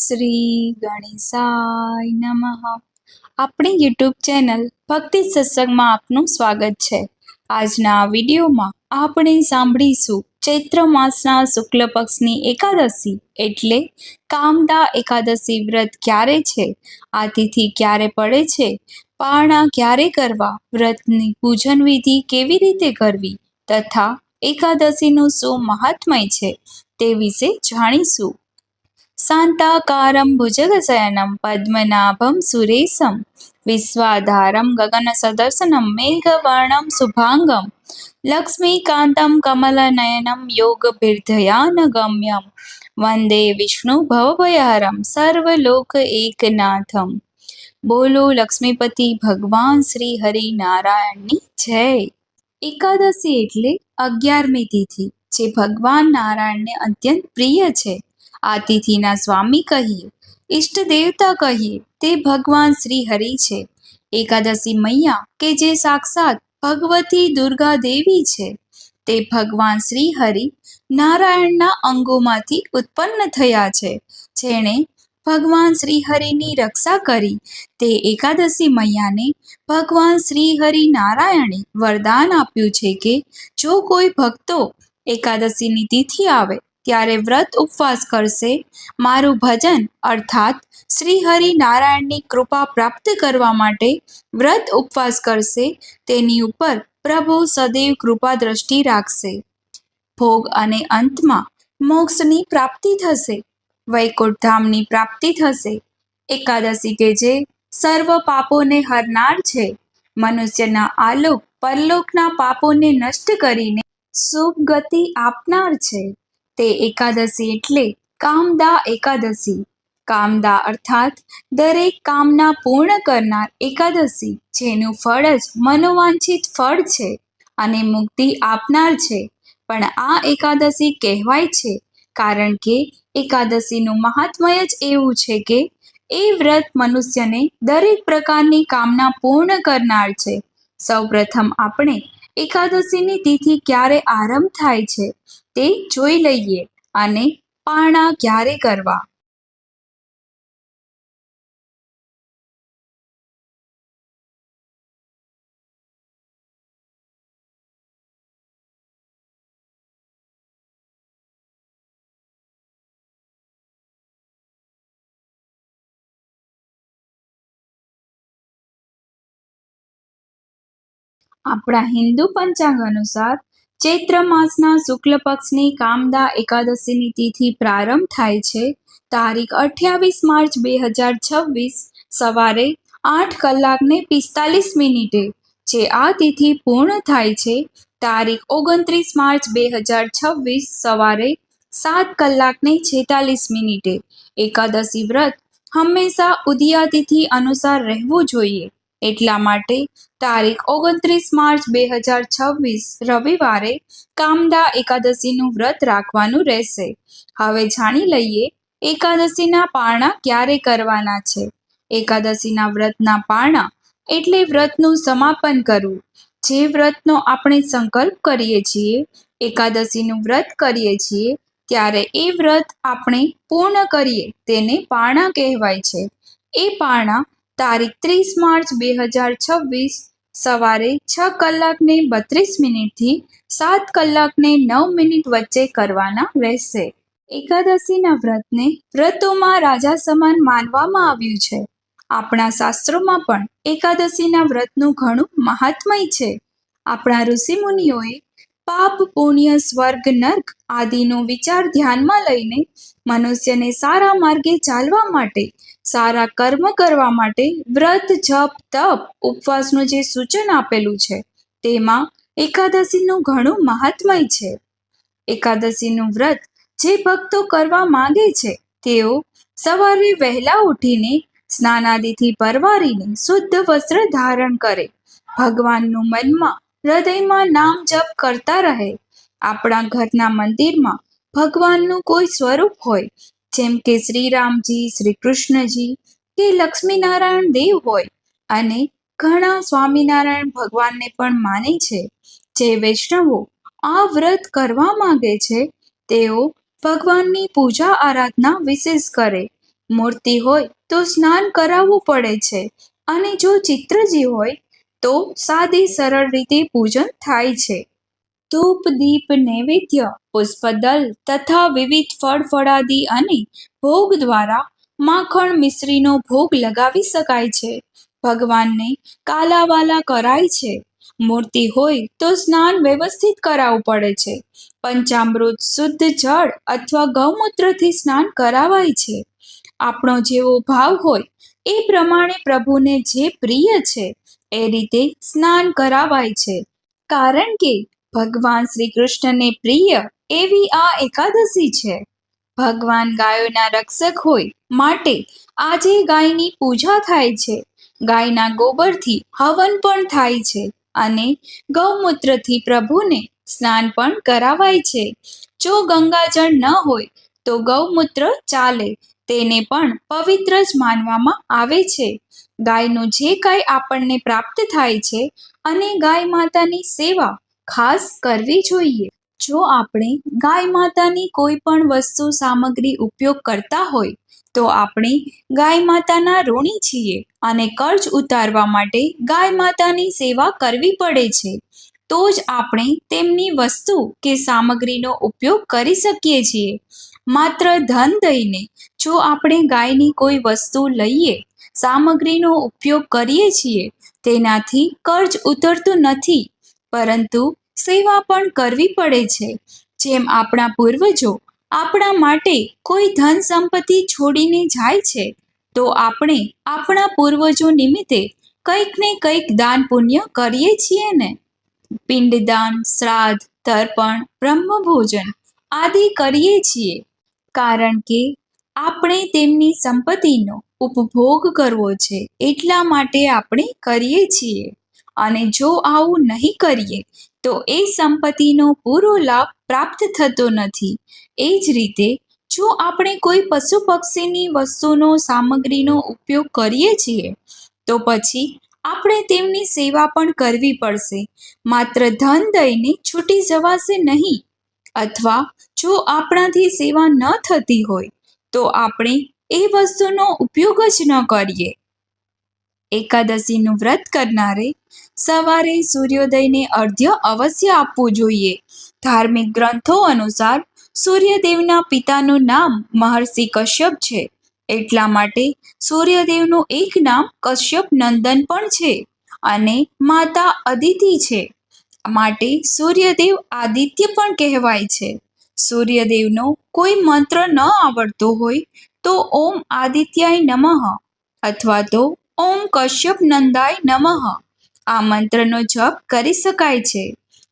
શ્રી ગણેશાય નમઃ. આપણી YouTube channel ભક્તિ સત્સંગમાં આપનું સ્વાગત છે. આજના આ વિડીયોમાં આપણે સાંભળીશું ચૈત્ર માસના શુક્લ પક્ષની એકાદશી એટલે કામદા એકાદશી વ્રત ક્યારે છે, આ તિથિ ક્યારે પડે છે, પારણા ક્યારે કરવા, વ્રતની પૂજન વિધિ કેવી રીતે કરવી તથા એકાદશીનું શું મહાત્મય છે તે વિશે જાણીશું. શાંતાકારમ ભુજગશયનમ પદ્મનાભમ સુરેશમ વિશ્વાધારમ ગગનસદર્શનમ મેઘવર્ણમ શુભાંગમ લક્ષ્મીકાંતમ કમલનયનમ યોગભીર્ધયાનગમ્યમ વંદે વિષ્ણુ ભવભયહરમ સર્વલોક એકનાથમ. બોલો લક્ષ્મીપતિ ભગવાન શ્રી હરિ નારાયણની જય. એકાદશી એટલે 11મી તિથિ, જે ભગવાન નારાયણને અત્યંત પ્રિય છે. આ તિથિના સ્વામી કહીએ, ઈષ્ટ દેવતા કહીએ તે ભગવાન શ્રી હરિ છે. એકાદશી મૈયા કે જે સાક્ષાત ભગવતી દુર્ગા દેવી છે, તે ભગવાન શ્રી હરિ નારાયણના અંગોમાંથી ઉત્પન્ન થયા છે. જેણે ભગવાન શ્રી હરિની રક્ષા કરી તે એકાદશી મૈયાને ભગવાન શ્રી હરિ નારાયણે વરદાન આપ્યું છે કે જો કોઈ ભક્તો એકાદશીની તિથિ આવે ત્યારે વ્રત ઉપવાસ કરશે, મારું ભજન અર્થાત શ્રી હરિ નારાયણની કૃપા પ્રાપ્ત કરવા માટે વ્રત ઉપવાસ કરશે, તેની ઉપર પ્રભુ સદૈવ કૃપા દ્રષ્ટિ રાખશે. ભોગ અને અંતમાં મોક્ષની પ્રાપ્તિ થશે, વૈકુંઠ ધામની પ્રાપ્તિ થશે. એકાદશી કે જે સર્વ પાપોને હરનાર છે, મનુષ્યના આલોક પરલોકના પાપોને નષ્ટ કરીને શુભ ગતિ આપનાર છે. તે એકાદશી એટલે કામદા એકાદશી. કામદા અર્થાત દરેક કામના પૂર્ણ કરનાર એકાદશી, જેનું ફળ જ મનોવાંછિત ફળ છે અને મુક્તિ આપનાર છે. પણ આ એકાદશી કહેવાય છે કારણ કે એકાદશીનું મહાત્મય જ એવું છે કે એ વ્રત મનુષ્યને દરેક પ્રકારની કામના પૂર્ણ કરનાર છે. સૌપ્રથમ આપણે એકાદશીની તિથિ ક્યારે આરંભ થાય છે તે જોઈ લઈએ અને પારણા ક્યારે કરવા. આપણા હિન્દુ પંચાંગ અનુસાર ચૈત્ર માસના શુક્લ પક્ષની કામદા એકાદશીની તિથિ પ્રારંભ થાય છે તારીખ 28 માર્ચ 2026 સવારે 8:45, જે આ તિથિ પૂર્ણ થાય છે તારીખ 29 માર્ચ 2026 સવારે 7:46. એકાદશી વ્રત હંમેશા ઉદયા તિથિ અનુસાર રહેવું જોઈએ. એટલા માટે તારીખ 29 માર્ચ 2026 રવિવારે કામદા એકાદશીનું વ્રત રાખવાનું રહેશે. હવે જાણી લઈએ એકાદશીના પારણા ક્યારે કરવાના છે. એકાદશીના વ્રતના પારણા એટલે વ્રતનું સમાપન કરવું. જે વ્રતનો આપણે સંકલ્પ કરીએ છીએ, એકાદશીનું વ્રત કરીએ છીએ, ત્યારે એ વ્રત આપણે પૂર્ણ કરીએ તેને પારણા કહેવાય છે. એ પારણા તારીખ 30 માર્ચ 2026 સવારે 6:32 થી 7:09 વચ્ચે કરવાના રહેશે. એકાદશીના વ્રતને વ્રતોમાં રાજા સમાન માનવામાં આવ્યું છે. આપણા શાસ્ત્રોમાં પણ એકાદશીના વ્રતનું ઘણું મહાત્મય છે. આપણા ઋષિમુનિઓએ પાપ પુણ્ય સ્વર્ગ નર્ક આદિનો વિચાર ધ્યાનમાં લઈને મનુષ્યને સારા માર્ગે ચાલવા માટે, સારા કર્મ કરવા માટે વ્રત જપ તપ ઉપવાસનું જે સૂચન આપેલું છે તેમાં એકાદશીનું ઘણું મહાત્મય છે. એકાદશીનું વ્રત જે ભક્તો કરવા માંગે છે તેઓ સવારે વહેલા ઉઠીને સ્નાનાદિથી પરવારીને શુદ્ધ વસ્ત્ર ધારણ કરે, ભગવાનનું મનમાં હૃદયમાં નામ જપ કરતા રહે. આપણા ઘરના મંદિરમાં ભગવાનનું કોઈ સ્વરૂપ હોય, જેમ કે શ્રીરામજી, શ્રી કૃષ્ણજી કે લક્ષ્મીનારાયણ દેવ હોય, અને ઘણા સ્વામિનારાયણ ભગવાનને પણ માને છે. જે વૈષ્ણવો આ વ્રત કરવા માંગે છે તેઓ ભગવાનની પૂજા આરાધના વિશેષ કરે. મૂર્તિ હોય તો સ્નાન કરાવવું પડે છે, અને જો ચિત્રજી હોય તો સાદી સરળ રીતે પૂજન થાય છે. ધૂપ દીપ નૈવેદ્ય પુષ્પદલ તથા વિવિધ ફળ ફળાદિ અને ભોગ દ્વારા માખણ મિશ્રીનો ભોગ લગાવી શકાય છે. ભગવાનને કાલાવાલા કરાય છે. મૂર્તિ હોય તો સ્નાન વ્યવસ્થિત કરાવવું પડે છે. પંચામૃત શુદ્ધ જળ અથવા ગૌમૂત્રથી સ્નાન કરાવાય છે. આપણો જેવો ભાવ હોય એ પ્રમાણે પ્રભુને જે પ્રિય છે એ રીતે સ્નાન કરાવાય છે. કારણ કે ભગવાન શ્રી કૃષ્ણને પ્રિય એવી આ એકાદશી છે. ભગવાન ગાયોના રક્ષક હોય માટે આજે ગાયની પૂજા થાય છે. ગાયના ગોબરથી હવન પણ થાય છે અને ગૌમૂત્રથી પ્રભુને સ્નાન પણ કરાવાય છે. જો ગંગાજળ ન હોય તો ગૌમૂત્ર ચાલે, તેને પણ પવિત્ર જ માનવામાં આવે છે. ગાયનું જે કાંઈ આપણને પ્રાપ્ત થાય છે અને ગાય માતાની સેવા ખાસ કરવી જોઈએ. જો આપણે ગાય માતાની કોઈ પણ વસ્તુ સામગ્રી ઉપયોગ કરતા હોય તો આપણે ગાય માતાના ઋણી છીએ અને કર્જ ઉતારવા માટે ગાય માતાની સેવા કરવી પડે છે. તો જ આપણે તેમની વસ્તુ કે સામગ્રીનો ઉપયોગ કરી શકીએ છીએ. માત્ર ધન દઈને જો આપણે ગાયની કોઈ વસ્તુ લઈએ, સામગ્રીનો ઉપયોગ કરીએ છીએ, તેનાથી કર્જ ઉતરતું નથી, પરંતુ સેવા પણ કરવી પડે છે. જેમ આપણા પૂર્વજો આપણા માટે કોઈ ધન સંપત્તિ છોડીને જાય છે, તો આપણે આપણા પૂર્વજો નિમિત્તે કંઈક ને કંઈક દાન પુણ્ય કરીએ છીએ ને. પિંડદાન, શ્રાદ્ધ, તર્પણ, બ્રહ્મભોજન આદિ કરીએ છીએ, કારણ કે આપણે તેમની સંપત્તિનો ઉપભોગ કરવો છે એટલા માટે આપણે કરીએ છીએ. અને જો આવું નહીં કરીએ તો એ સંપત્તિનો પૂરો લાભ પ્રાપ્ત થતો નથી. એ જ રીતે જો આપણે કોઈ પશુ પક્ષીની વસ્તુનો સામગ્રીનો ઉપયોગ કરીએ છીએ તો પછી આપણે તેમની સેવા પણ કરવી પડશે. માત્ર ધન દઈને છૂટી જવાશે નહીં. અથવા જો આપણાથી સેવા ન થતી હોય તો આપણે એ વસ્તુનો ઉપયોગ જ ન કરીએ. એકાદશીનું વ્રત કરનારે સવારે સૂર્યોદયને અર્ઘ્ય અવશ્ય આપવું જોઈએ. ધાર્મિક ગ્રંથો અનુસાર સૂર્યદેવના પિતાનું નામ મહર્ષિ કશ્યપ છે. એટલા માટે સૂર્યદેવનું એક નામ કશ્યપ નંદન પણ છે અને માતા અદિતિ છે, માટે સૂર્યદેવ આદિત્ય પણ કહેવાય છે. સૂર્યદેવનો કોઈ મંત્ર ન આવડતો હોય તો ઓમ આદિત્યાય નમઃ અથવા તો ઓમ કશ્યપ નંદાય નમઃ આ મંત્રનો જપ કરી શકાય છે.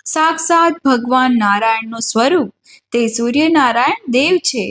સાક્ષાત ભગવાન નારાયણનું સ્વરૂપ તે સૂર્યનારાયણ દેવ છે.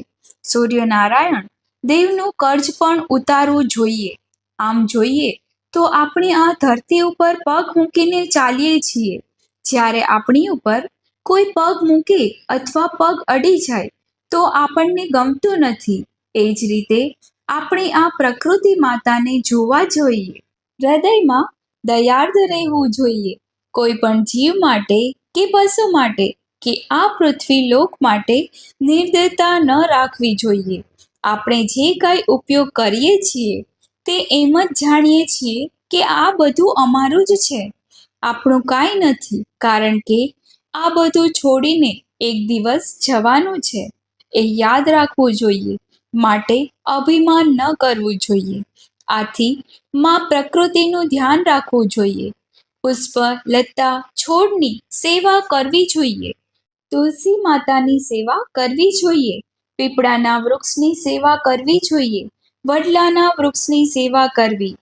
સૂર્યનારાયણ દેવનું કર્જ પણ ઉતારવું જોઈએ. આમ જોઈએ તો આપણે આ ધરતી ઉપર પગ મૂકીને ચાલીએ છીએ. જ્યારે આપણી ઉપર કોઈ પગ મૂકે અથવા પગ અડી જાય તો આપણને ગમતું નથી. એ જ રીતે આપણે આ પ્રકૃતિ માતાને જોવા જોઈએ. હૃદયમાં દયાર્દ રહેવું જોઈએ. કોઈ પણ જીવ માટે કે પશુ માટે કે આ પૃથ્વી લોક માટે નિર્દયતા ન રાખવી જોઈએ. આપણે જે કાંઈ ઉપયોગ કરીએ છીએ તે એમ જ જાણીએ છીએ કે આ બધું અમારું જ છે, આપણું કાંઈ નથી, કારણ કે આ બધું છોડીને એક દિવસ જવાનું છે. એ યાદ રાખવું જોઈએ. માટે અભિમાન ન કરવું જોઈએ. આથી માં પ્રકૃતિનું ધ્યાન રાખવું જોઈએ. પુષ્પ, લતા, છોડની સેવા કરવી જોઈએ. તુલસી માતાની સેવા કરવી જોઈએ. પીપળાના વૃક્ષની સેવા કરવી જોઈએ. વડલાના વૃક્ષની સેવા કરવી,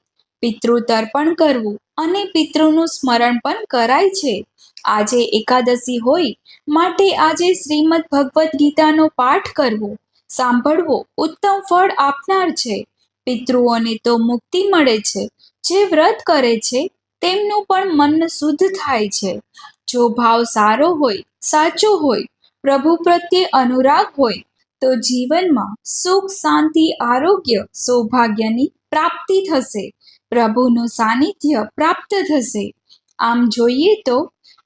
પિતૃ તર્પણ કરવું અને પિતૃનું સ્મરણ પણ કરાય છે. આજે એકાદશી હોય માટે આજે શ્રીમદ ભગવદ્ ગીતાનો પાઠ કરવો, સાંભળવો ઉત્તમ ફળ આપનાર છે. પિતૃઓને તો મુક્તિ મળે છે. જે વ્રત કરે છે તેમનું પણ મન શુદ્ધ થાય છે. જો ભાવ સારો હોય, સાચો હોય, પ્રભુ પ્રત્યે અનુરાગ હોય તો જીવનમાં સુખ, શાંતિ, આરોગ્ય, સૌભાગ્યની પ્રાપ્તિ થશે. પ્રભુનું સાનિધ્ય પ્રાપ્ત થશે. આમ જોઈએ તો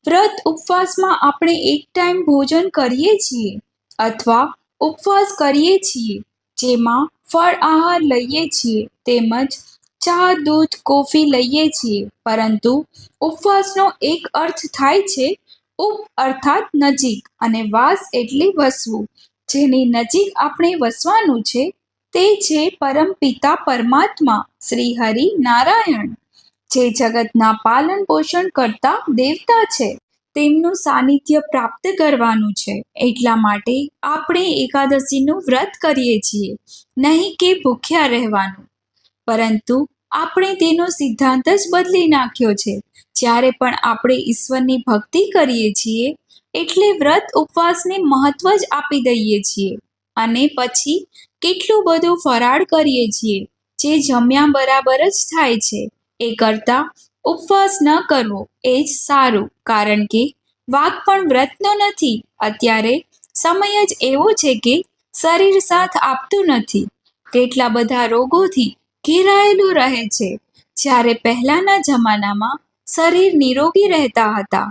વ્રત ઉપવાસમાં આપણે એક ટાઈમ ભોજન કરીએ છીએ અથવા ઉપવાસ કરીએ છીએ, જેમાં ફળ આહાર લઈએ છીએ તેમજ ચા દૂધ કોફી લઈએ છીએ, પરંતુ ઉપવાસનો એક અર્થ થાય છે ઉપ અર્થાત નજીક અને વાસ એટલે વસવું. જેની નજીક આપણે વસવાનું છે તે છે પરમપિતા પરમાત્મા શ્રી હરિ નારાયણ, જે જગતના પાલન પોષણ કરતા દેવતા છે. તેમનું સાનિધ્ય પ્રાપ્ત કરવાનું છે, એટલા માટે આપણે એકાદશીનું વ્રત કરીએ છીએ, નહીં કે ભૂખ્યા રહેવાનું. પરંતુ આપણે તેનો સિદ્ધાંત જ બદલી નાખ્યો છે. જ્યારે પણ આપણે ઈશ્વરની ભક્તિ કરીએ છીએ એટલે વ્રત ઉપવાસને મહત્વ જ આપી દઈએ છીએ અને પછી કેટલું બધું ફરાળ કરીએ છીએ, જે જમ્યા બરાબર જ થાય છે. એ કરતાં ઉપવાસ ન કરવો એ જ સારું, કારણ કે વાક પણ વ્રતનો નથી. અત્યારે સમય જ એવો છે કે શરીર સાથ આપતું નથી, કેટલા બધા રોગોથી ઘેરાયેલું રહે છે. જ્યારે પહેલાના જમાનામાં શરીર નિરોગી રહેતા હતા.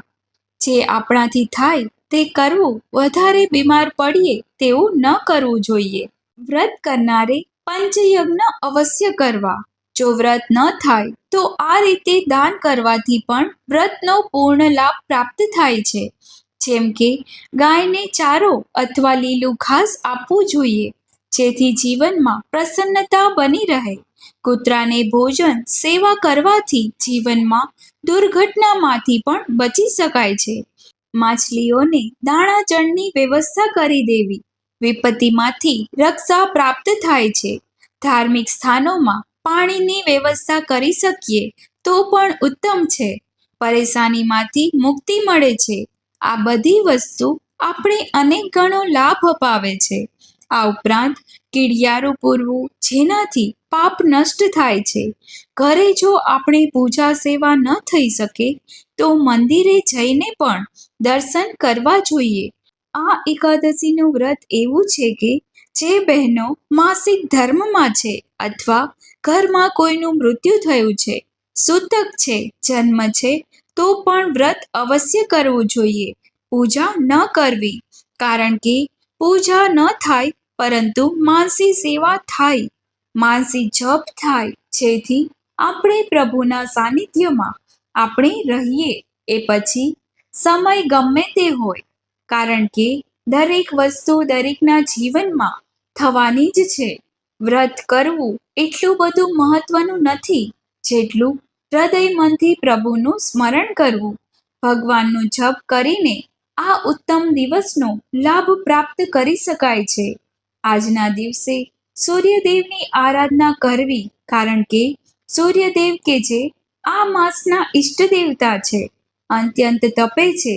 જે આપણાથી થાય તે કરવું, વધારે બીમાર પડીએ તેવું ન કરવું જોઈએ. વ્રત કરનારે પંચયજ્ઞ અવશ્ય કરવા. જો વ્રત ન થાય તો આ રીતે દાન કરવાથી પણ વ્રતનો પૂર્ણ લાભ પ્રાપ્ત થાય છે. જેમ કે ગાયને ચારો અથવા લીલું ઘાસ આપવું જોઈએ, જેથી જીવનમાં પ્રસન્નતા બની રહે. કૂતરાને ભોજન સેવા કરવાથી જીવનમાં દુર્ઘટનામાંથી પણ બચી શકાય છે. માછલીઓને દાણા ચણની વ્યવસ્થા કરી દેવી, વિપત્તિમાંથી રક્ષા પ્રાપ્ત થાય છે. ધાર્મિક સ્થાનોમાં પાણીની વ્યવસ્થા કરી શકીએ તો પણ ઉત્તમ છે. પરેશાનીમાંથી મુક્તિ મળે છે. આ બધી વસ્તુ આપણે અનેક ગણો લાભ અપાવે છે. આ ઉપરાંત કીડિયારું પૂરવું, જેનાથી પાપ નષ્ટ થાય છે. ઘરે જો આપણે પૂજા સેવા ન થઈ શકે તો મંદિરે જઈને પણ દર્શન કરવા જોઈએ. આ એકાદશીનું વ્રત એવું છે કે જે બહેનો માસિક ધર્મમાં છે અથવા ઘરમાં કોઈનું મૃત્યુ થયું છે, સૂતક છે, જન્મ છે, તો પણ વ્રત અવશ્ય કરવું જોઈએ. પૂજા ન કરવી, કારણ કે પૂજા ન થાય પરંતુ માનસી સેવા થાય, માનસી જપ થાય, જેથી આપણે પ્રભુના સાનિધ્યમાં આપણે રહીએ. એ પછી સમય ગમે તે હોય, કારણ કે દરેક વસ્તુ દરેકના જીવનમાં થવાની જ છે. વ્રત કરવું એટલું બધું મહત્વનું નથી જેટલું હૃદય મનથી પ્રભુનું સ્મરણ કરવું. ભગવાનનું જપ કરીને આ ઉત્તમ દિવસનો લાભ પ્રાપ્ત કરી શકાય છે. આજના દિવસે સૂર્યદેવની આરાધના કરવી, કારણ કે સૂર્યદેવ કે જે આ માસના ઈષ્ટ દેવતા છે, અત્યંત તપે છે.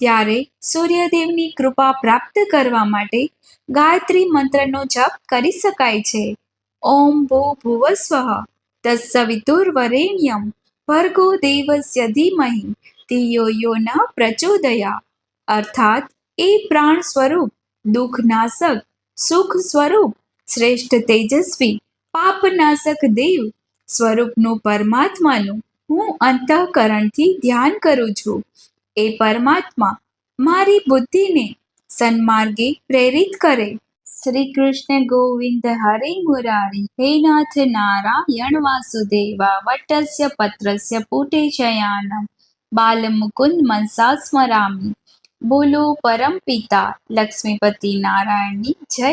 ત્યારે સૂર્યદેવની કૃપા પ્રાપ્ત કરવા માટે ગાયત્રી મંત્રનો જપ કરી શકાય છે. ઓમ ભૂર્ભુવસ્વઃ તત્સવિતુર્વરેણ્યમ ભર્ગો દેવસ્ય ધીમહિ ધિયો યો ન પ્રચોદયાત. અર્થાત એ પ્રાણ સ્વરૂપ, દુઃખનાશક, સુખ સ્વરૂપ, શ્રેષ્ઠ તેજસ્વી, પાપનાશક દેવ સ્વરૂપનું પરમાત્માનું હું અંતઃકરણથી ધ્યાન કરું છું. એ પરમાત્મા મારી બુદ્ધિને સન્માર્ગે પ્રેરિત કરે. શ્રી કૃષ્ણ ગોવિંદ હરે મુરારી, હે નાથ નારાયણ વાસુદેવા, વટ્ટસ્ય પત્રસ્ય પુટે શયાનમ બાલમુકુંદ મનસા સ્મરામી. બોલો પરમ પિતા લક્ષ્મીપતિ નારાયણની જય.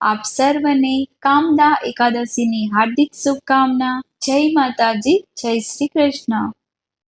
આપ સર્વને કામદા એકાદશીની હાર્દિક શુભકામના. જય માતાજી, જય શ્રી કૃષ્ણ.